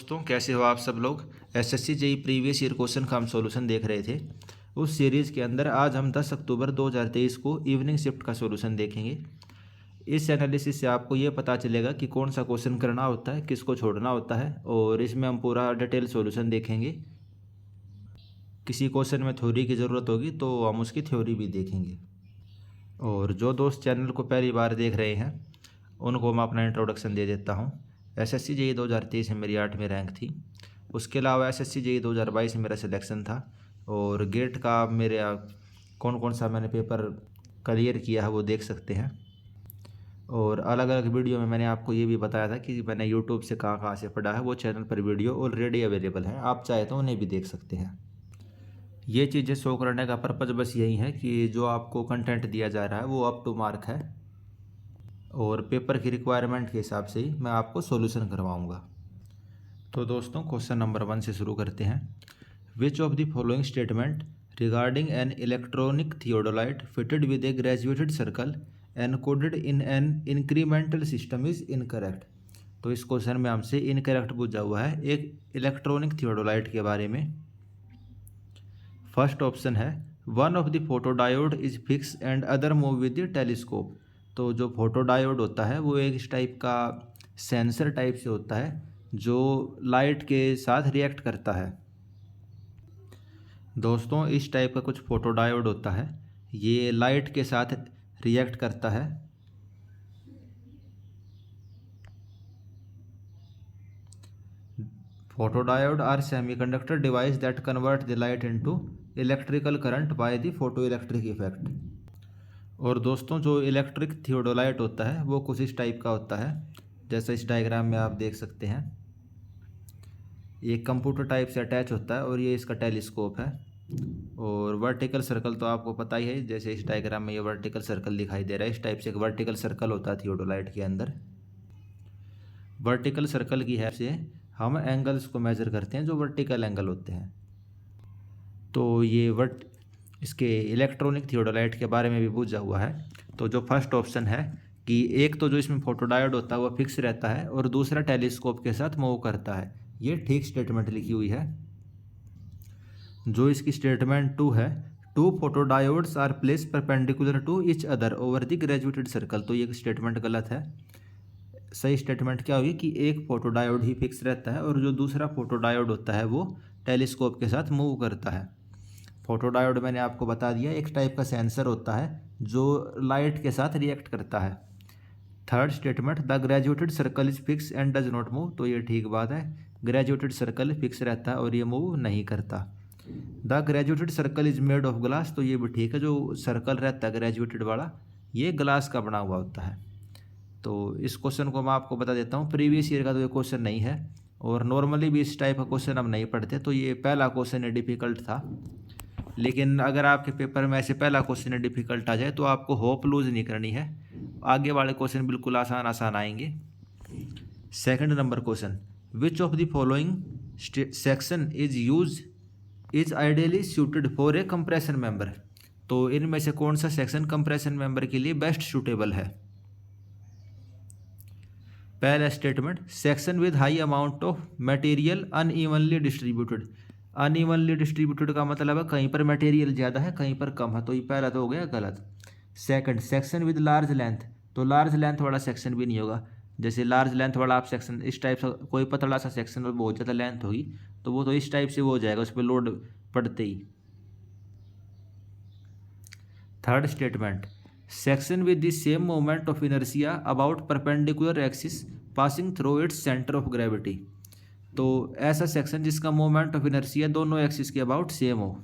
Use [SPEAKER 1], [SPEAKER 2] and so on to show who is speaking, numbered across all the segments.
[SPEAKER 1] दोस्तों कैसे हो आप सब लोग। SSC JE previous year question का हम सॉल्यूशन देख रहे थे। उस सीरीज़ के अंदर आज हम 10 अक्टूबर 2023 को इवनिंग शिफ्ट का सॉल्यूशन देखेंगे। इस एनालिसिस से आपको ये पता चलेगा कि कौन सा क्वेश्चन करना होता है, किसको छोड़ना होता है, और इसमें हम पूरा डिटेल सॉल्यूशन देखेंगे। किसी क्वेश्चन में थ्योरी की ज़रूरत होगी तो हम उसकी थ्योरी भी देखेंगे। और जो दोस्त चैनल को पहली बार देख रहे हैं उनको मैं अपना इंट्रोडक्शन दे देता हूँ। एसएससी जेई 2023 में मेरी 8वीं रैंक थी। उसके अलावा एसएससी जेई 2022 में मेरा सिलेक्शन था। और गेट का मेरे कौन कौन सा मैंने पेपर क्लियर किया है वो देख सकते हैं। और अलग अलग वीडियो में मैंने आपको ये भी बताया था कि मैंने यूट्यूब से कहाँ कहाँ से पढ़ा है। वो चैनल पर वीडियो ऑलरेडी अवेलेबल है, आप चाहे तो उन्हें भी देख सकते हैं। ये चीज़ें शो करने का पर्पज़ बस यही है कि जो आपको कंटेंट दिया जा रहा है वो अप टू मार्क है और पेपर की रिक्वायरमेंट के हिसाब से ही मैं आपको सॉल्यूशन करवाऊंगा। तो दोस्तों क्वेश्चन नंबर 1 से शुरू करते हैं। Which of the following statement regarding an electronic theodolite fitted with A graduated circle encoded in an incremental system is incorrect. तो इस क्वेश्चन में हमसे इनकरेक्ट पूछा हुआ है एक इलेक्ट्रॉनिक थियोडोलाइट के बारे में। फर्स्ट ऑप्शन है one of the photodiode is fix and other move with the telescope. तो जो फोटोडायोड होता है वो एक इस टाइप का सेंसर टाइप से होता है जो लाइट के साथ रिएक्ट करता है। दोस्तों इस टाइप का कुछ फोटोडायोड होता है, ये लाइट के साथ रिएक्ट करता है। Photodiode are semiconductor device that convert the light into electrical current by the photoelectric effect. और दोस्तों जो इलेक्ट्रिक थियोडोलाइट होता है वो कुछ इस टाइप का होता है, जैसा इस डायग्राम में आप देख सकते हैं। ये कंप्यूटर टाइप से अटैच होता है और ये इसका टेलीस्कोप है। और वर्टिकल सर्कल तो आपको पता ही है, जैसे इस डायग्राम में ये वर्टिकल सर्कल दिखाई दे रहा है, इस टाइप से एक वर्टिकल सर्कल होता है थियोडोलाइट के अंदर। वर्टिकल सर्कल की हेल्प से हम एंगल्स को मेजर करते हैं जो वर्टिकल एंगल होते हैं। तो ये इसके इलेक्ट्रॉनिक थियोडोलाइट के बारे में भी पूछा हुआ है। तो जो फर्स्ट ऑप्शन है कि एक तो जो इसमें फोटोडायोड होता है वो फिक्स रहता है और दूसरा टेलीस्कोप के साथ मूव करता है, ये ठीक स्टेटमेंट लिखी हुई है। जो इसकी स्टेटमेंट 2 है, two photodiodes are place perpendicular to each other over the graduated circle. तो ये स्टेटमेंट गलत है। सही स्टेटमेंट क्या होगी कि एक फोटोडायोड ही फिक्स रहता है और जो दूसरा फोटोडायोड होता है वो टेलीस्कोप के साथ मूव करता है। फोटोडायोड मैंने आपको बता दिया एक टाइप का सेंसर होता है जो लाइट के साथ रिएक्ट करता है। Third statement the graduated circle is fix and does not move. तो ये ठीक बात है, ग्रेजुएटेड सर्कल फिक्स रहता है और ये मूव नहीं करता। The graduated circle is made of glass. तो ये भी ठीक है, जो सर्कल रहता है ग्रेजुएटेड वाला ये ग्लास का बना हुआ होता है। तो इस क्वेश्चन को मैं आपको बता देता हूँ, प्रीवियस ईयर का तो ये क्वेश्चन नहीं है और नॉर्मली भी इस टाइप का क्वेश्चन हम नहीं पढ़ते, तो ये पहला क्वेश्चन डिफ़िकल्ट था। लेकिन अगर आपके पेपर में ऐसे पहला क्वेश्चन डिफ़िकल्ट आ जाए तो आपको होप लूज नहीं करनी है, आगे वाले क्वेश्चन बिल्कुल आसान आसान आएंगे। Second number question, which of the following section is ideally suited for a compression member. तो इनमें से कौन सा सेक्शन कंप्रेशन मेंबर के लिए बेस्ट सूटेबल है। पहला statement, section with high amount of material unevenly distributed. Unevenly distributed का मतलब है कहीं पर मटेरियल ज़्यादा है कहीं पर कम है, तो ये पहला तो हो गया गलत। Second, section with large length. तो लार्ज लेंथ वाला सेक्शन भी नहीं होगा, जैसे लार्ज लेंथ वाला आप सेक्शन इस टाइप से, कोई पतला सा सेक्शन और बहुत ज़्यादा लेंथ होगी तो वो तो इस टाइप से वो हो जाएगा, उस पर लोड पड़ते ही। Third statement, section with the same moment of inertia about perpendicular axis passing through its centre of gravity. तो ऐसा सेक्शन जिसका मोमेंट ऑफ इनर्शिया दोनों एक्सिस के अबाउट सेम हो।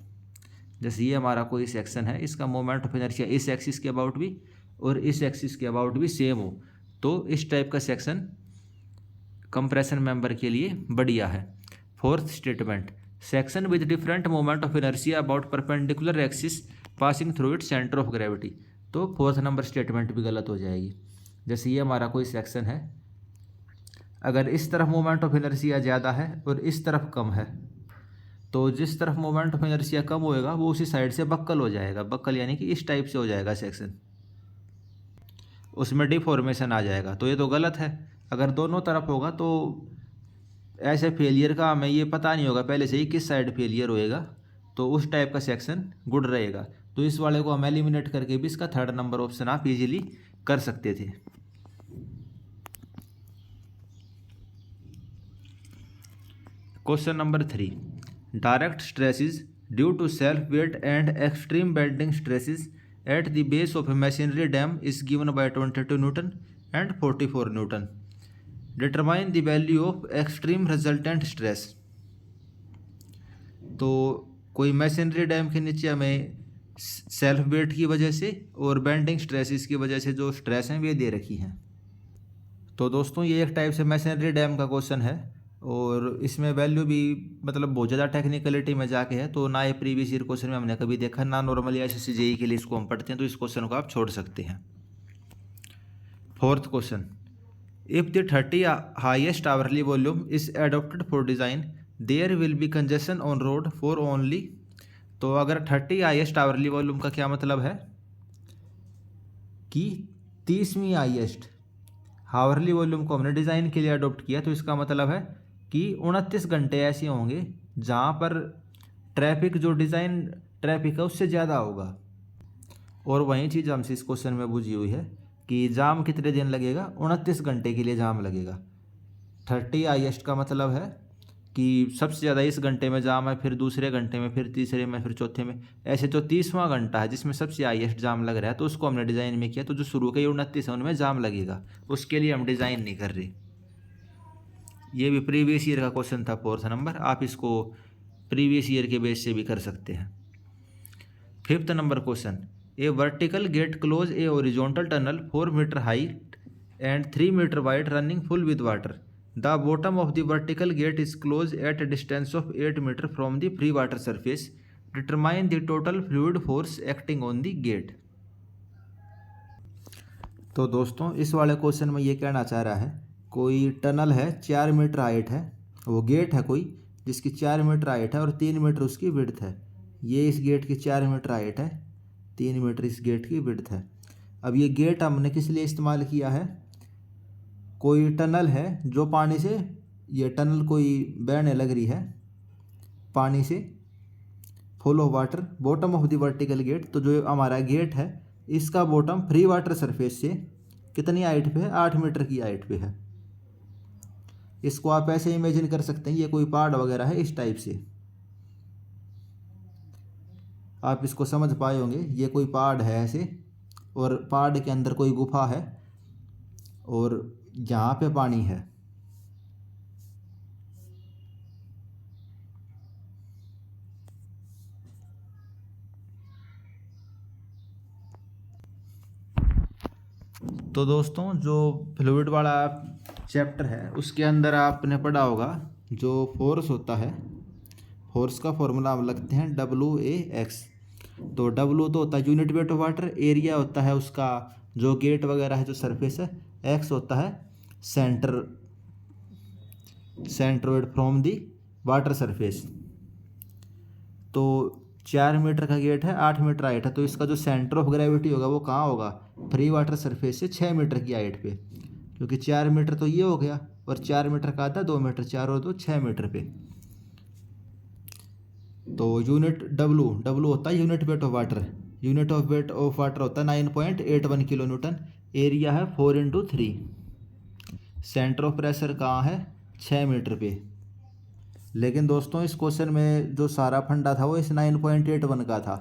[SPEAKER 1] जैसे ये हमारा कोई सेक्शन है, इसका मोमेंट ऑफ इनर्शिया इस एक्सिस के अबाउट भी और इस एक्सिस के अबाउट भी सेम हो, तो इस टाइप का सेक्शन कंप्रेशन मेंबर के लिए बढ़िया है। Fourth statement, section with different moment of inertia about perpendicular axis passing through its centre of gravity. तो फोर्थ नंबर स्टेटमेंट भी गलत हो जाएगी। जैसे ये हमारा कोई सेक्शन है, अगर इस तरफ मोमेंट ऑफ इनर्शिया ज़्यादा है और इस तरफ कम है, तो जिस तरफ मोमेंट ऑफ इनर्शिया कम होएगा वो उसी साइड से बक्कल हो जाएगा। बक्कल यानी कि इस टाइप से हो जाएगा सेक्शन, उसमें डिफॉर्मेशन आ जाएगा, तो ये तो गलत है। अगर दोनों तरफ होगा तो ऐसे फेलियर का हमें ये पता नहीं होगा पहले से ही किस साइड फेलियर होएगा, तो उस टाइप का सेक्शन गुड रहेगा। तो इस वाले को हम एलिमिनेट करके भी इसका थर्ड नंबर ऑप्शन आप इजीली कर सकते थे। Question number 3, direct stresses due to self weight and extreme bending stresses at the base of a machinery dam is given by 22 newton and 44 newton. Determine the value of extreme resultant stress. तो कोई machinery dam के नीचे हमें self weight की वजह से और bending stresses की वजह से जो स्ट्रेस हैं वे दे रखी हैं। तो दोस्तों ये एक टाइप से मशीनरी डैम का क्वेश्चन है और इसमें वैल्यू भी मतलब बहुत ज़्यादा टेक्निकलिटी में जाके है, तो ना ये प्रीवियस ईयर क्वेश्चन में हमने कभी देखा, ना नॉर्मली एसएससी जेईई के लिए इसको हम पढ़ते हैं, तो इस क्वेश्चन को आप छोड़ सकते हैं। Fourth question, if the 30 highest hourly volume is adopted for design there will be congestion on road for only. तो अगर 30 हाईएस्ट आवरली वॉल्यूम का क्या मतलब है कि 30वीं हाईएस्ट हावरली वॉल्यूम को हमने डिज़ाइन के लिए अडोप्ट किया, तो इसका मतलब है कि 29 घंटे ऐसे होंगे जहाँ पर ट्रैफिक जो डिज़ाइन ट्रैफिक है उससे ज़्यादा होगा। और वही चीज़ हमसे इस क्वेश्चन में बुझी हुई है कि जाम कितने दिन लगेगा, 29 घंटे के लिए जाम लगेगा। 30 हाईएस्ट का मतलब है कि सबसे ज़्यादा इस घंटे में जाम है, फिर दूसरे घंटे में, फिर तीसरे में, फिर चौथे में, ऐसे जो 30वां घंटा है जिसमें सबसे हाईएस्ट जाम लग रहा है, तो उसको हमने डिज़ाइन में किया। तो जो शुरू के 29 है उनमें जाम लगेगा, उसके लिए हम डिज़ाइन नहीं कर रहे। ये भी प्रीवियस ईयर का क्वेश्चन था 4th नंबर, आप इसको प्रीवियस ईयर के बेस से भी कर सकते हैं। 5th number question, a vertical gate close a horizontal tunnel 4 metre height and 3 metre wide running full with water. The bottom of the vertical gate is closed at a distance of 8 meter from the free water surface. Determine the total fluid force acting on the gate. तो दोस्तों इस वाले question में ये कहना चाह रहा है, कोई टनल है 4 मीटर हाइट है, वो गेट है कोई जिसकी 4 मीटर हाइट है और 3 मीटर उसकी विड्थ है। ये इस गेट की 4 मीटर हाइट है, 3 मीटर इस गेट की विड्थ है। अब ये गेट हमने किस लिए इस्तेमाल किया है, कोई टनल है जो पानी से, ये टनल कोई बहने लग रही है पानी से, full of water, bottom of the vertical gate. तो जो हमारा गेट है इसका बॉटम फ्री वाटर सरफेस से कितनी हाइट पे है, 8 मीटर की हाइट पे है। इसको आप ऐसे इमेजिन कर सकते हैं, ये कोई पहाड़ वगैरह है इस टाइप से, आप इसको समझ पाए होंगे। ये कोई पहाड़ है ऐसे और पहाड़ के अंदर कोई गुफा है और यहाँ पे पानी है। तो दोस्तों जो फ्लूइड वाला चैप्टर है उसके अंदर आपने पढ़ा होगा जो फोर्स होता है, फोर्स का फॉर्मूला हम लगते हैं WAX। तो W तो होता है unit weight of water, area होता है उसका जो गेट वगैरह है जो सरफेस है, X होता है centroid from the water surface. तो 4 मीटर का गेट है, 8 मीटर हाइट है, तो इसका जो सेंटर ऑफ ग्रेविटी होगा वो कहाँ होगा, फ्री वाटर सरफेस से 6 मीटर की हाइट पे, क्योंकि 4 मीटर तो ये हो गया और 4 मीटर का आता 2 मीटर, 4 और 2 6 मीटर पे। तो यूनिट W होता है unit weight of water, unit of weight of water होता है 9.81 किलो न्यूटन, एरिया है 4×3, सेंटर ऑफ प्रेशर कहाँ है 6 मीटर पे। लेकिन दोस्तों इस क्वेश्चन में जो सारा फंडा था वो इस 9.81 का था।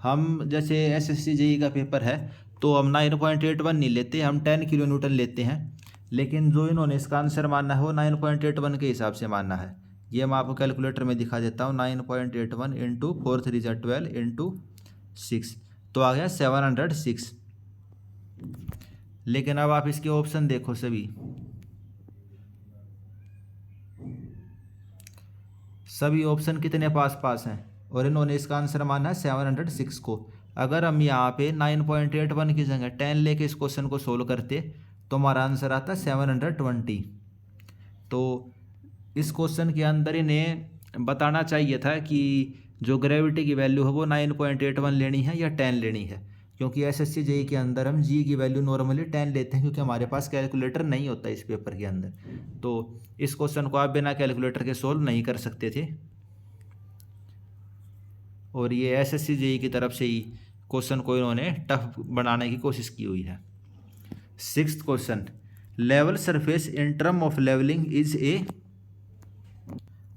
[SPEAKER 1] हम जैसे एसएससी जेईई का पेपर है तो हम 9.81 नहीं लेते, हम 10 किलो न्यूटन लेते हैं, लेकिन जो इन्होंने इसका आंसर मानना है वो 9.81 के हिसाब से मानना है। ये मैं आपको कैलकुलेटर में दिखा देता हूँ, 9.81 इंटू 4 3 12 इंटू 6, तो आ गया 706। लेकिन अब आप इसके ऑप्शन देखो, सभी ऑप्शन कितने पास हैं और इन्होंने इसका आंसर माना है 706 को। अगर हम यहाँ पे 9.81 की जगह 10 लेके इस क्वेश्चन को सोल्व करते तो हमारा आंसर आता 720। तो इस क्वेश्चन के अंदर इन्हें बताना चाहिए था कि जो ग्रेविटी की वैल्यू है वो 9.81 लेनी है या 10 लेनी है। क्योंकि एसएससी जेई के अंदर हम जी की वैल्यू नॉर्मली 10 लेते हैं, क्योंकि हमारे पास कैलकुलेटर नहीं होता इस पेपर के अंदर। तो इस क्वेश्चन को आप बिना कैलकुलेटर के सोल्व नहीं कर सकते थे, और ये एसएससी जेई की तरफ से ही क्वेश्चन को इन्होंने टफ बनाने की कोशिश की हुई है। 6th question, level surface in term of levelling is a.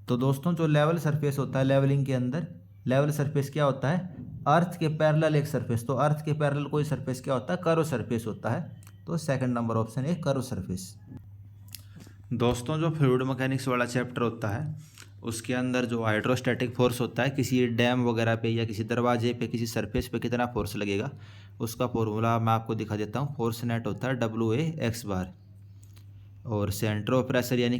[SPEAKER 1] तो दोस्तों जो लेवल सरफेस होता है लेवलिंग के अंदर, लेवल सरफेस क्या होता है? अर्थ के पैरेलल एक सरफेस। तो अर्थ के पैरेलल कोई सरफेस क्या होता है? कर्व सरफेस होता है। तो सेकंड नंबर ऑप्शन है कर्व सरफेस। दोस्तों जो फ्लूइड मैकेनिक्स वाला चैप्टर होता है उसके अंदर जो हाइड्रोस्टैटिक फोर्स होता है, किसी डैम वगैरह पे या किसी दरवाजे पे किसी सरफेस पे कितना फोर्स लगेगा, उसका फॉर्मूला मैं आपको दिखा देता हूँ। फोर्स नेट होता है WA(x बार), और सेंटर ऑफ प्रेशर यानी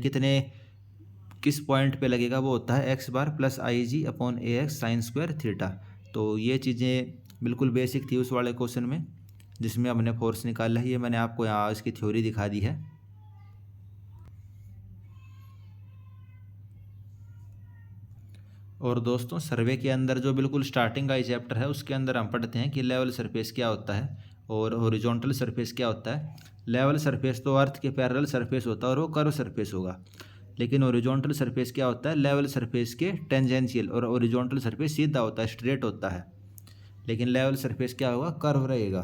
[SPEAKER 1] किस पॉइंट पे लगेगा वो होता है x bar plus IG/AX sine square theta. तो ये चीज़ें बिल्कुल बेसिक थी उस वाले क्वेश्चन में जिसमें हमने फोर्स निकाला है। ये मैंने आपको यहाँ इसकी थ्योरी दिखा दी है। और दोस्तों सर्वे के अंदर जो बिल्कुल स्टार्टिंग का ही चैप्टर है उसके अंदर हम पढ़ते हैं कि लेवल सरफेस क्या होता है और हॉरिजॉन्टल सरफेस क्या होता है। लेवल सरफेस तो अर्थ के पैरेलल सरफेस होता है और वो कर्व सरफेस होगा, लेकिन हॉरिजॉन्टल सरफेस क्या होता है? लेवल सरफेस के टेंजेंशियल। और हॉरिजॉन्टल सरफेस सीधा होता है, स्ट्रेट होता है, लेकिन लेवल सरफेस क्या होगा? कर्व रहेगा।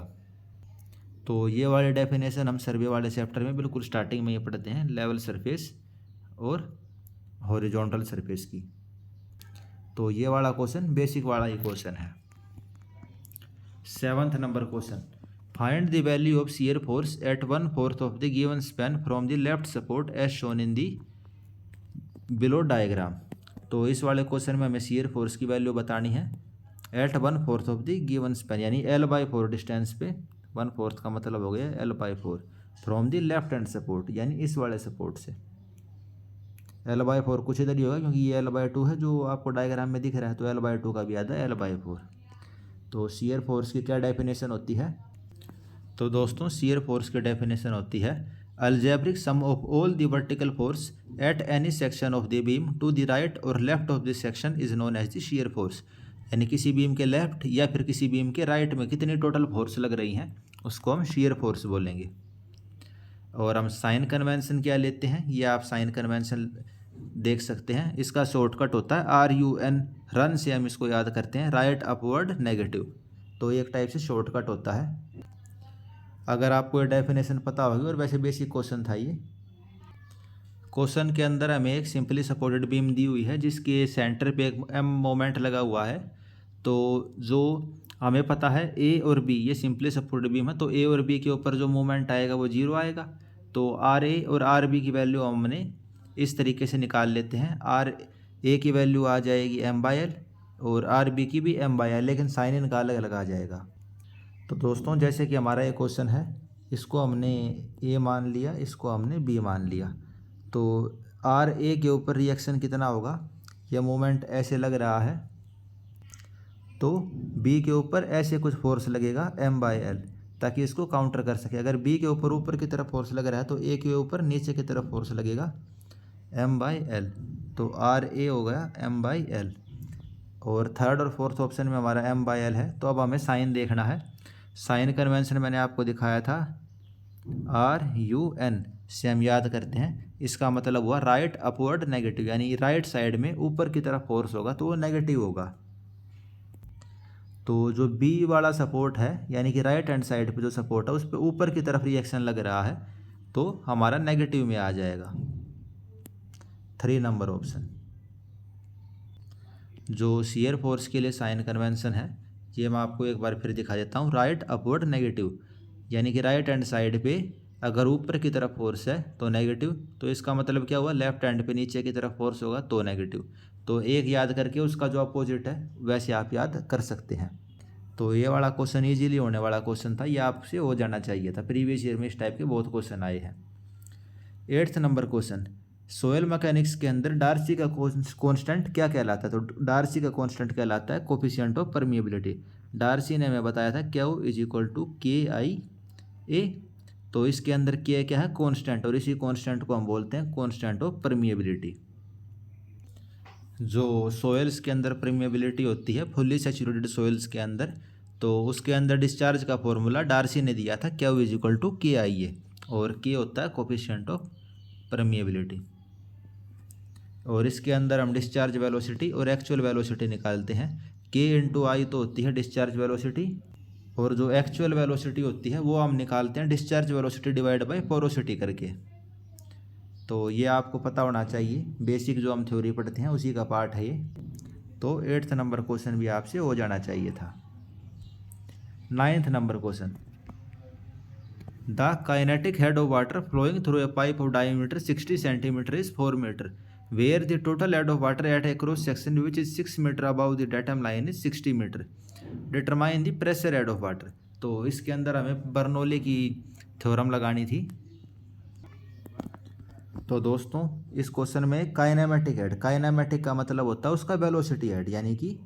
[SPEAKER 1] तो ये वाले डेफिनेशन हम सर्वे वाले चैप्टर में बिल्कुल स्टार्टिंग में ये पढ़ते हैं, लेवल सरफेस और हॉरिजॉन्टल सरफेस की। तो ये वाला क्वेश्चन बेसिक वाला ही क्वेश्चन है। 7th number question, find the value of shear force at 1/4 of the given span from the left support as shown in the below diagram. तो इस वाले क्वेश्चन में हमें शियर फोर्स की वैल्यू बतानी है at 1/4 of the given span, यानी L/4 distance पे। 1/4 का मतलब हो गया L/4 from the left hand support, यानी इस वाले सपोर्ट से। L/4 कुछ इधर ही होगा क्योंकि ये L/2 है जो आपको डायग्राम में दिख रहा है, तो L/2 का भी आता है L/4। तो शियर फोर्स की क्या डेफिनेशन होती है? तो दोस्तों शियर फोर्स की डेफिनेशन होती है algebraic sum of all the vertical force at any section of the beam to the right और left of the section is known as the shear force. यानी किसी बीम के लेफ्ट या फिर किसी बीम के राइट में कितनी टोटल फोर्स लग रही हैं उसको हम शियर फोर्स बोलेंगे। और हम साइन कन्वेंशन क्या लेते हैं, ये आप साइन कन्वेंशन देख सकते हैं। इसका शॉर्टकट होता है RUN, रन से हम इसको याद करते हैं, राइट अपवर्ड नेगेटिव। तो एक टाइप से शॉर्टकट होता है। अगर आपको ये डेफिनेशन पता होगी, और वैसे बेसिक क्वेश्चन था ये। क्वेश्चन के अंदर हमें एक सिंपली सपोर्टेड बीम दी हुई है जिसके सेंटर पे एक M मोमेंट लगा हुआ है। तो जो हमें पता है A और B ये सिंपली सपोर्टेड बीम है, तो A और B के ऊपर जो मोमेंट आएगा वो 0 आएगा। तो RA और RB की वैल्यू हमने इस तरीके से निकाल लेते हैं। RA की वैल्यू आ जाएगी M/L और RB की भी M/L, लेकिन साइन इनका अलग अलग आ जाएगा। तो दोस्तों जैसे कि हमारा ये क्वेश्चन है, इसको हमने A मान लिया, इसको हमने B मान लिया। तो RA के ऊपर रिएक्शन कितना होगा? यह मोमेंट ऐसे लग रहा है, तो B के ऊपर ऐसे कुछ फोर्स लगेगा M/L, ताकि इसको काउंटर कर सके। अगर B के ऊपर की तरफ फोर्स लग रहा है तो A के ऊपर नीचे की तरफ फोर्स लगेगा M/L। तो RA हो गया M/L, और थर्ड और फोर्थ ऑप्शन में हमारा M/L है। तो अब हमें साइन देखना है। साइन कन्वेंशन मैंने आपको दिखाया था, RUN से हम याद करते हैं। इसका मतलब हुआ राइट अपवर्ड नेगेटिव, यानी राइट साइड में ऊपर की तरफ फोर्स होगा तो वो नेगेटिव होगा। तो जो B वाला सपोर्ट है, यानी कि राइट हैंड साइड पे जो सपोर्ट है उस पर ऊपर की तरफ रिएक्शन लग रहा है, तो हमारा नेगेटिव में आ जाएगा 3 नंबर ऑप्शन। जो शियर फोर्स के लिए साइन कन्वेंशन है ये मैं आपको एक बार फिर दिखा देता हूँ। राइट अपवर्ड नेगेटिव, यानी कि राइट हैंड साइड पे अगर ऊपर की तरफ फोर्स है तो नेगेटिव, तो इसका मतलब क्या हुआ? लेफ्ट हैंड पे नीचे की तरफ फोर्स होगा तो नेगेटिव। तो एक याद करके उसका जो अपोजिट है वैसे आप याद कर सकते हैं। तो ये वाला क्वेश्चन ईजीली होने वाला क्वेश्चन था, ये आपसे हो जाना चाहिए था। प्रीवियस ईयर में इस टाइप के बहुत क्वेश्चन आए हैं। 8th number question, soil mechanics के अंदर डार्सी का कांस्टेंट क्या कहलाता है? तो डार्सी का कांस्टेंट कहलाता है कोफिशिएंट ऑफ परमिएबिलिटी। डार्सी ने हमें बताया था Q = KIA। तो इसके अंदर K क्या है? कांस्टेंट, और इसी कांस्टेंट को हम बोलते हैं कांस्टेंट ऑफ परमिएबिलिटी। जो सोयल्स के अंदर परमिएबिलिटी होती है फुल्ली सैचुरेटेड सोयल्स के अंदर, तो उसके अंदर डिस्चार्ज का फॉर्मूला डार्सी ने दिया था, Q is equal to KIA, और K होता है कोफिशिएंट ऑफ परमिएबिलिटी। और इसके अंदर हम डिस्चार्ज वेलोसिटी और एक्चुअल वेलोसिटी निकालते हैं। K इंटू आई तो होती है डिस्चार्ज वेलोसिटी, और जो एक्चुअल वेलोसिटी होती है वो हम निकालते हैं discharge velocity divide by porosity करके। तो ये आपको पता होना चाहिए, बेसिक जो हम थ्योरी पढ़ते हैं उसी का पार्ट है ये। तो 8th नंबर क्वेश्चन भी आपसे हो जाना चाहिए था। 9th number question, the kinetic head of water flowing through a pipe of diameter 60 centimetre is 4 metre, where the total head of water at a cross section which is 6 metre above the datum line is 60 metre, determine the pressure head of water. तो इसके अंदर हमें Bernoulli की theorem लगानी थी। तो दोस्तों इस क्वेश्चन में काइनेमेटिक हेड, काइनेमेटिक का मतलब होता है उसका वेलोसिटी हेड, यानी कि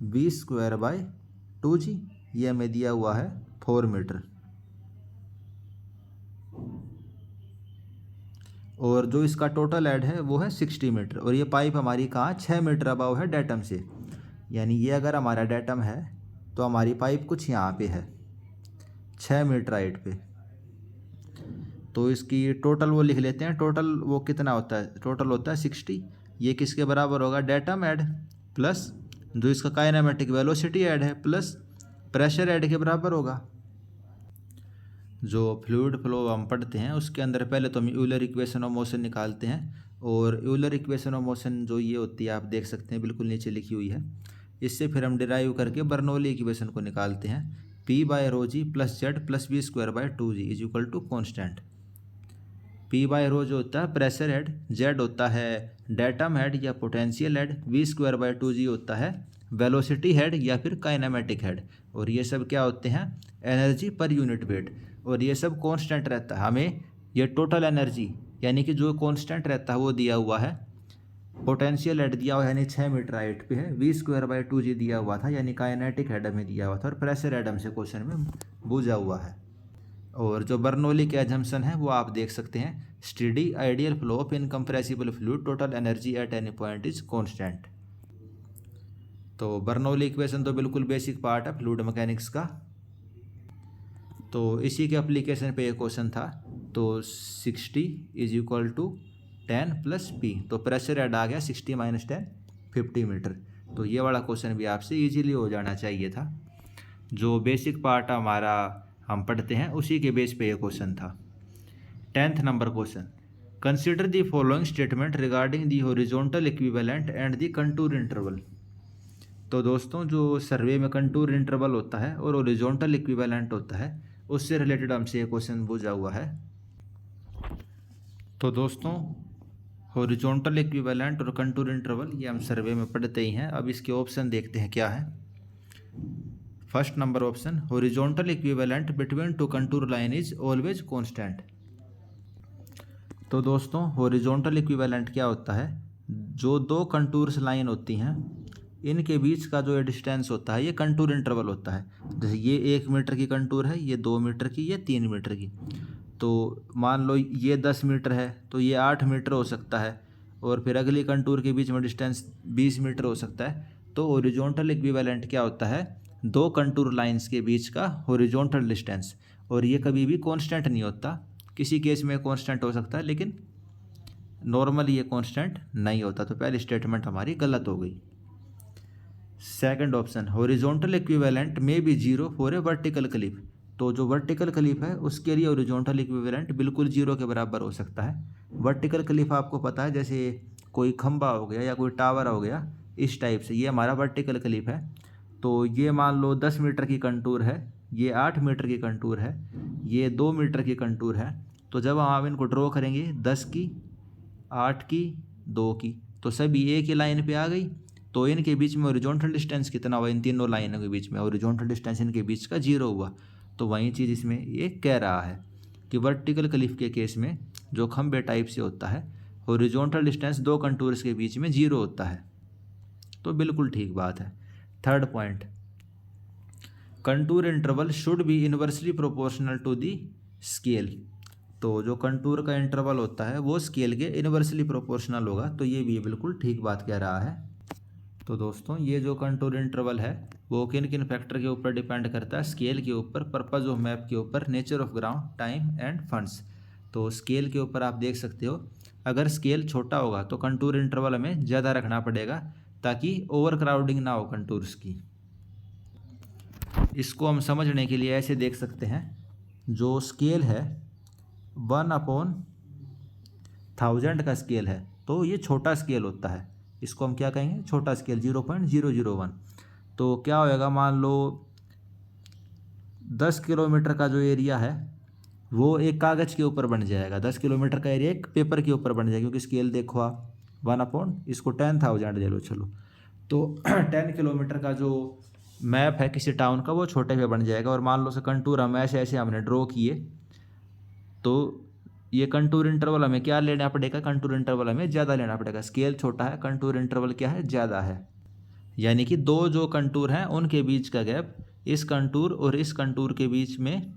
[SPEAKER 1] v²/2g, ये हमें दिया हुआ है 4 मीटर। और जो इसका टोटल हेड है वो है 60 मीटर, और ये पाइप हमारी कहाँ 6 मीटर अबाव है डेटम से, यानी ये अगर हमारा डेटम है तो हमारी पाइप कुछ यहाँ पे है 6 मीटर हाइट पे। तो इसकी टोटल वो लिख लेते हैं, टोटल वो कितना होता है, टोटल होता है 60। ये किसके बराबर होगा, डेटम हेड प्लस जो इसका काइनेमेटिक वेलोसिटी हेड है प्लस प्रेशर हेड के बराबर होगा। जो फ्लूइड फ्लो हम पढ़ते हैं उसके अंदर पहले तो हम यूलर इक्वेशन ऑफ मोशन निकालते हैं, और यूलर इक्वेशन ऑफ मोशन जो ये होती है आप देख सकते हैं बिल्कुल नीचे लिखी हुई है। इससे फिर हम डिराइव करके बर्नौली इक्वेशन को निकालते हैं, P/ρg plus Z plus v²/2g is equal to constant. P/ρ जो होता है प्रेशर हेड, जेड होता है डेटम हेड या पोटेंशियल हेड, v²/2g होता है वेलोसिटी हेड या फिर काइनेमेटिक हेड, और ये सब क्या होते हैं, एनर्जी पर यूनिट वेट, और ये सब कांस्टेंट रहता है। हमें ये टोटल एनर्जी यानी कि जो कांस्टेंट रहता है वो दिया हुआ है, पोटेंशियल हेड दिया हुआ है यानी 6 मीटर हाइट पे है, v²/2g दिया हुआ था यानी काइनेटिक हेड में दिया हुआ था, और प्रेशर हेड हमसे क्वेश्चन में पूछा हुआ है। और जो बर्नौली के एजम्पशन है वो आप देख सकते हैं, steady ideal flow of incompressible fluid, total energy at any point is constant. तो बर्नौली इक्वेशन तो बिल्कुल बेसिक पार्ट है फ्लूइड मैकेनिक्स का। तो इसी के एप्लीकेशन पे एक क्वेश्चन था, तो 60 is equal to 10 plus p, तो प्रेशर हेड आ गया 60 - 10 50 मीटर। तो ये वाला क्वेश्चन भी आपसे इजीली हो जाना चाहिए था। जो बेसिक पार्ट हमारा हम पढ़ते हैं उसी के बेस पे ये क्वेश्चन था। 10th number question, consider the following statement regarding the horizontal equivalent and the contour interval. तो दोस्तों जो सर्वे में कंटूर इंटरवल होता है और हॉरिजॉन्टल इक्विवेलेंट होता है उससे रिलेटेड हमसे ये क्वेश्चन पूछा हुआ है। तो दोस्तों हॉरिजॉन्टल इक्विवेलेंट और कंटूर इंटरवल ये हम सर्वे में पढ़ते ही हैं। अब इसके ऑप्शन देखते हैं क्या है। First number option, horizontal equivalent between two contour line is always constant. तो दोस्तों हॉरिजॉन्टल इक्विवेलेंट क्या होता है, जो दो कंटूर्स लाइन होती हैं इनके बीच का जो डिस्टेंस होता है ये कंटूर इंटरवल होता है। जैसे ये 1 मीटर की कंटूर है, ये 2 मीटर की, ये 3 मीटर की। तो मान लो ये 10 मीटर है तो ये 8 मीटर हो सकता है, और फिर अगली कंटूर के बीच में डिस्टेंस 20 मीटर हो सकता है। तो हॉरिजॉन्टल इक्विवेलेंट क्या होता है, दो कंटूर लाइंस के बीच का हॉरिजॉन्टल डिस्टेंस, और ये कभी भी कांस्टेंट नहीं होता। किसी केस में कांस्टेंट हो सकता है लेकिन नॉर्मली ये कांस्टेंट नहीं होता। तो पहली स्टेटमेंट हमारी गलत हो गई। सेकंड ऑप्शन, हॉरिजॉन्टल इक्विवेलेंट में be 0 for a vertical cliff. तो जो वर्टिकल क्लिफ है उसके लिए हॉरिजॉन्टल इक्विवेलेंट बिल्कुल 0 के बराबर हो सकता है। वर्टिकल क्लिफ आपको पता है, जैसे कोई खंबा हो गया या कोई टावर हो गया, इस टाइप से ये हमारा वर्टिकल क्लिफ है। तो ये मान लो 10 मीटर की कंटूर है, ये 8 मीटर की कंटूर है, ये 2 मीटर की कंटूर है। तो जब हम इनको ड्रॉ करेंगे 10 की, 8 की, 2 की, तो सभी एक ही लाइन पे आ गई। तो इनके बीच में हॉरिजॉन्टल डिस्टेंस कितना हुआ, इन तीनों लाइनों के बीच में हॉरिजॉन्टल डिस्टेंस इनके बीच का 0 हुआ। तो वही चीज़ इसमें ये कह रहा है कि वर्टिकल क्लिफ के केस में जो खंबे टाइप से होता है हॉरिजॉन्टल डिस्टेंस दो कंटूर्स के बीच में 0 होता है। तो बिल्कुल ठीक बात है। Third point, contour interval should be inversely proportional to the scale. तो जो कंटूर का इंटरवल होता है वो स्केल के इनवर्सली प्रोपोर्शनल होगा। तो ये भी बिल्कुल ठीक बात कह रहा है। तो दोस्तों ये जो कंटूर इंटरवल है वो किन किन फैक्टर के ऊपर डिपेंड करता है? स्केल के ऊपर, पर्पज़ ऑफ मैप के ऊपर, nature of ground, time end funds. तो स्केल के ऊपर आप देख सकते हो, अगर स्केल छोटा होगा तो कंटूर इंटरवल हमें ज़्यादा रखना पड़ेगा ताकि ओवर क्राउडिंग ना हो कंटूर्स की। इसको हम समझने के लिए ऐसे देख सकते हैं, जो स्केल है 1/1000 का स्केल है, तो ये छोटा स्केल होता है, इसको हम क्या कहेंगे? छोटा स्केल, 0.001। तो क्या होएगा, मान लो 10 किलोमीटर का जो एरिया है वो एक कागज़ के ऊपर बन जाएगा। 10 किलोमीटर का एरिया एक पेपर के ऊपर बन जाएगा, क्योंकि स्केल देखो आप 1/, इसको 10,000 ले लो चलो, तो 10 किलोमीटर का जो मैप है किसी टाउन का वो छोटे पे बन जाएगा। और मान लो से कंटूर हम ऐसे ऐसे हमने ड्रॉ किए, तो ये कंटूर इंटरवल हमें क्या लेना पड़ेगा? कंटूर इंटरवल हमें ज़्यादा लेना पड़ेगा। स्केल छोटा है, कंटूर इंटरवल क्या है? ज़्यादा है। यानी कि दो जो कंटूर हैं उनके बीच का गैप, इस कंटूर और इस कंटूर के बीच में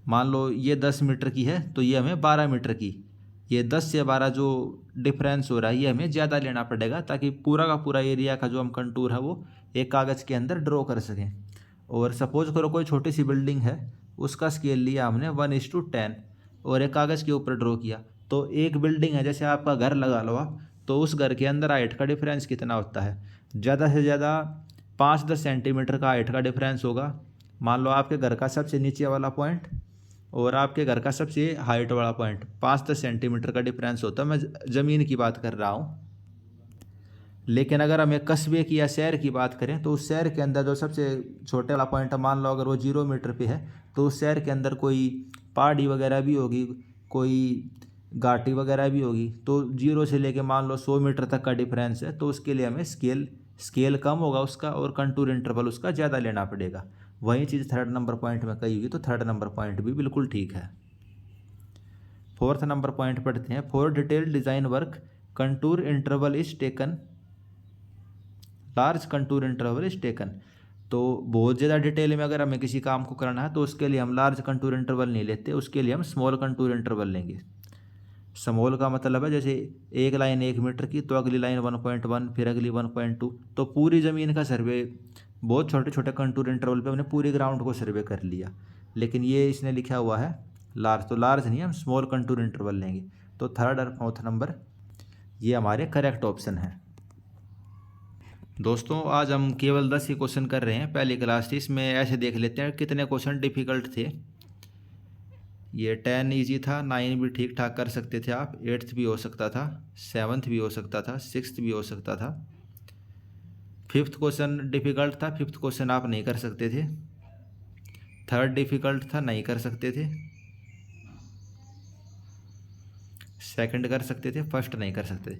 [SPEAKER 1] मान लो ये 10 मीटर की है तो ये हमें 12 मीटर की, ये 10 से 12 जो डिफरेंस हो रहा है ये हमें ज़्यादा लेना पड़ेगा, ताकि पूरा का पूरा एरिया का जो हम कंटूर है वो एक कागज़ के अंदर ड्रॉ कर सकें। और सपोज करो कोई छोटी सी बिल्डिंग है, उसका स्केल लिया हमने 1:10 और एक कागज़ के ऊपर ड्रॉ किया। तो एक बिल्डिंग है, जैसे आपका घर लगा लो आप, तो उस घर के अंदर हाइट का डिफरेंस कितना होता है? ज़्यादा से ज़्यादा 5-10 सेंटीमीटर का हाइट का डिफरेंस होगा। मान लो आपके घर का सबसे नीचे वाला पॉइंट और आपके घर का सबसे हाइट वाला पॉइंट 5-10 सेंटीमीटर का डिफरेंस होता है। मैं ज़मीन की बात कर रहा हूँ। लेकिन अगर हम एक कस्बे की या शहर की बात करें, तो उस शहर के अंदर जो सबसे छोटे वाला पॉइंट है, मान लो अगर वो 0 मीटर पे है, तो उस शहर के अंदर कोई पहाड़ी वगैरह भी होगी, कोई घाटी वगैरह भी होगी, तो 0 से लेके मान लो 100 मीटर तक का डिफरेंस है, तो उसके लिए हमें स्केल कम होगा उसका और कंटूर इंटरवल उसका ज़्यादा लेना पड़ेगा। वही चीज़ थर्ड नंबर पॉइंट में कही हुई, तो थर्ड नंबर पॉइंट भी बिल्कुल ठीक है। फोर्थ नंबर पॉइंट पढ़ते हैं। For detail design work contour interval is taken, large contour interval is taken. तो बहुत ज़्यादा डिटेल में अगर हमें किसी काम को करना है तो उसके लिए हम लार्ज कंटूर इंटरवल नहीं लेते, उसके लिए हम स्मॉल कंटूर इंटरवल लेंगे। स्मॉल का मतलब है जैसे एक लाइन 1 मीटर की, तो अगली लाइन 1.1, फिर अगली 1.2, तो पूरी ज़मीन का सर्वे बहुत छोटे छोटे कंटूर इंटरवल पे हमने पूरी ग्राउंड को सर्वे कर लिया। लेकिन ये इसने लिखा हुआ है लार्ज, तो लार्ज नहीं, हम स्मॉल कंटूर इंटरवल लेंगे। तो थर्ड और फोर्थ नंबर ये हमारे करेक्ट ऑप्शन है। दोस्तों आज हम केवल 10 ही क्वेश्चन कर रहे हैं, पहली क्लास थी, इसमें ऐसे देख लेते हैं कितने क्वेश्चन डिफ़िकल्ट थे। ये 10 ईजी था, 9 भी ठीक ठाक कर सकते थे आप, 8th भी हो सकता था, 7th भी हो सकता था, 6th भी हो सकता था। 5th क्वेश्चन डिफ़िकल्ट था, 5th क्वेश्चन आप नहीं कर सकते थे। 3rd डिफ़िकल्ट था, नहीं कर सकते थे। 2nd कर सकते थे, 1st नहीं कर सकते थे।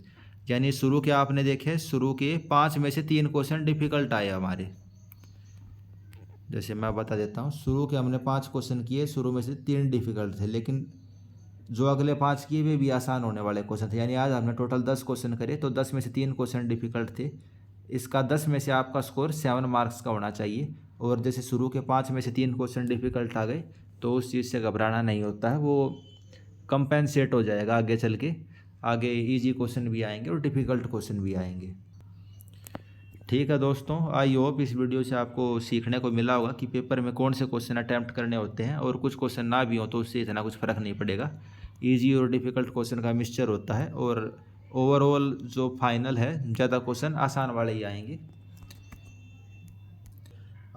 [SPEAKER 1] यानी शुरू के आपने देखे, शुरू के 5 में से 3 क्वेश्चन डिफ़िकल्ट आए हमारे। जैसे मैं बता देता हूँ, शुरू के हमने 5 क्वेश्चन किए, शुरू में से 3 डिफ़िकल्ट थे, लेकिन जो अगले 5 किए वे भी आसान होने वाले क्वेश्चन थे। यानी आज हमने टोटल 10 क्वेश्चन करे, तो 10 में से 3 क्वेश्चन डिफ़िकल्ट थे। इसका 10 में से आपका स्कोर 7 मार्क्स का होना चाहिए। और जैसे शुरू के 5 में से 3 क्वेश्चन डिफ़िकल्ट आ गए, तो उस चीज़ से घबराना नहीं होता है, वो कंपेंसेट हो जाएगा आगे चल के। आगे ईजी क्वेश्चन भी आएंगे और डिफ़िकल्ट क्वेश्चन भी आएंगे। ठीक है दोस्तों, आई होप इस वीडियो से आपको सीखने को मिला होगा कि पेपर में कौन से क्वेश्चन अटैम्प्ट करने होते हैं, और कुछ क्वेश्चन ना भी हो तो उससे इतना कुछ फ़र्क नहीं पड़ेगा। इजी और डिफ़िकल्ट क्वेश्चन का मिक्सचर होता है, और ओवरऑल जो फाइनल है ज़्यादा क्वेश्चन आसान वाले ही आएंगे।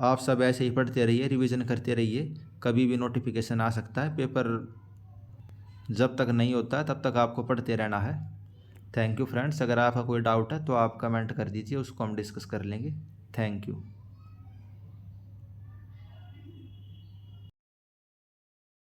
[SPEAKER 1] आप सब ऐसे ही पढ़ते रहिए, रिवीजन करते रहिए, कभी भी नोटिफिकेशन आ सकता है। पेपर जब तक नहीं होता है तब तक आपको पढ़ते रहना है। Thank you friends. अगर आपका कोई डाउट है तो आप कमेंट कर दीजिए, उसको हम डिस्कस कर लेंगे। Thank you.